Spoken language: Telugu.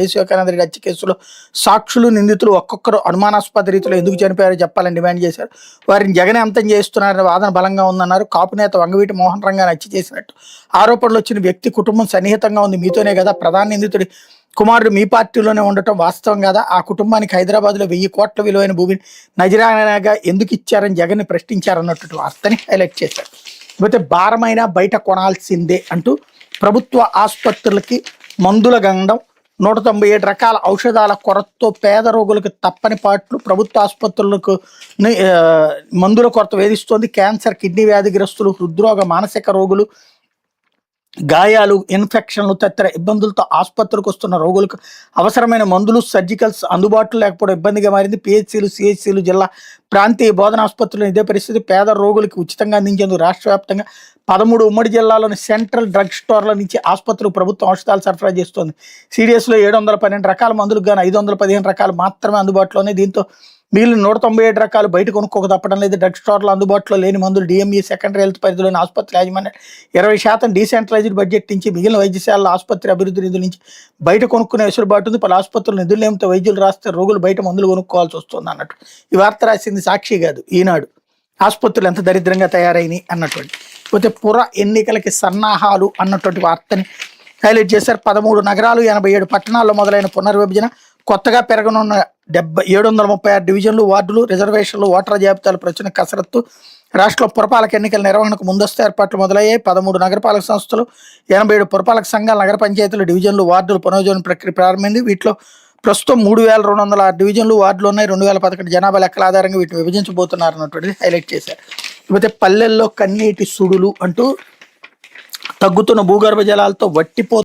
వివేకానంద రెడ్డి హత్య కేసులో సాక్షులు నిందితులు ఒక్కొక్కరు అనుమానాస్పద రీతిలో ఎందుకు చనిపోయారో చెప్పాలని డిమాండ్ చేశారు. వారిని జగన్ అంతం చేస్తున్నారనే వాదన బలంగా ఉందన్నారు. కాపు నేత వంగవీటి మోహన్ రంగాన్ని హత్య చేసినట్టు ఆరోపణలు వచ్చిన వ్యక్తి కుటుంబం సన్నిహితంగా ఉంది, మీతోనే కదా, ప్రధాన నిందితుడి కుమారుడు మీ పార్టీలోనే ఉండటం వాస్తవం కదా, ఆ కుటుంబానికి హైదరాబాద్లో 1000 కోట్ల విలువైన భూమిని నజరానాగా ఎందుకు ఇచ్చారని జగన్ని ప్రశ్నించారన్నట్టు వార్తని హైలైట్ చేశారు. లేకపోతే భారమైనా బయట కొనాల్సిందే అంటూ ప్రభుత్వ ఆసుపత్రులకి మందుల గండం, 197 రకాల ఔషధాల కొరతతో పేద రోగులకు తప్పని పాట్లు, ప్రభుత్వ ఆసుపత్రులకు మందుల కొరత వేధిస్తోంది. క్యాన్సర్, కిడ్నీ వ్యాధిగ్రస్తులు, హృద్రోగ, మానసిక రోగులు, గాయాలు, ఇన్ఫెక్షన్లు తదితర ఇబ్బందులతో ఆసుపత్రికి వస్తున్న రోగులకు అవసరమైన మందులు, సర్జికల్స్ అందుబాటులో లేకపోవడం ఇబ్బందిగా మారింది. పిహెచ్సిలు, సిహెచ్సిలు, జిల్లా ప్రాంతీయ బోధన ఆసుపత్రులు ఇదే పరిస్థితి. పేద రోగులకు ఉచితంగా అందించేందుకు రాష్ట్ర వ్యాప్తంగా 13 ఉమ్మడి జిల్లాలోని సెంట్రల్ డ్రగ్ స్టోర్ల నుంచి ఆసుపత్రులకు ప్రభుత్వం ఔషధాలు సరఫరా చేస్తోంది. సిడిఎస్లో 712 రకాల మందులకు గాను 515 రకాలు మాత్రమే అందుబాటులోనే. దీంతో మిగిలిన 197 రకాలు బయట కొనుక్కోక తప్పడం లేదు. డ్రగ్ స్టోర్లో అందుబాటులో లేని మందులు డిఎంఈ సెకండరీ హెల్త్ పరిధిలోని ఆసుపత్రి యాజమాన్యం 20% డీసెంట్రలైజ్డ్ బడ్జెట్ నుంచి మిగిలిన వైద్యశాలల ఆసుపత్రి అభివృద్ధి నిధుల నుంచి బయట కొనుక్కునే వెసులుబాటు ఉంది. పలు ఆసుపత్రులు నిధులు ఏమితో వైద్యులు రాస్తే రోగులు బయట మందులు కొనుక్కోవాల్సి వస్తుంది అన్నట్టు ఈ వార్త రాసింది సాక్షి కాదు, ఈనాడు. ఆసుపత్రులు ఎంత దరిద్రంగా తయారైనాయి అన్నటువంటి. పోతే పుర ఎన్నికలకి సన్నాహాలు అన్నటువంటి వార్తని హైలైట్ చేశారు. 13 నగరాలు 87 పట్టణాల్లో మొదలైన పునర్విభజన, కొత్తగా పెరగనున్న 736 డివిజన్లు, వార్డులు, రిజర్వేషన్లు, ఓటర్ల జాబితాల ప్రచురణ కసరత్తు. రాష్ట్రంలో పురపాలక ఎన్నికల నిర్వహణకు ముందస్తు ఏర్పాట్లు మొదలయ్యాయి. 13 నగరపాలక సంస్థలు, 87 పురపాలక సంఘాలు, నగర పంచాయతీలు, డివిజన్లు, వార్డులు పునర్విభజన ప్రక్రియ ప్రారంభమైంది. వీటిలో ప్రస్తుతం 3206 డివిజన్లు, వార్డులు ఉన్నాయి. 2011 జనాభా లెక్కల ఆధారంగా వీటిని విభజించబోతున్నారు అన్నటువంటిది హైలైట్ చేశారు. లేకపోతే పల్లెల్లో కన్నీటి సుడులు అంటూ తగ్గుతున్న భూగర్భ జలాలతో వట్టిపో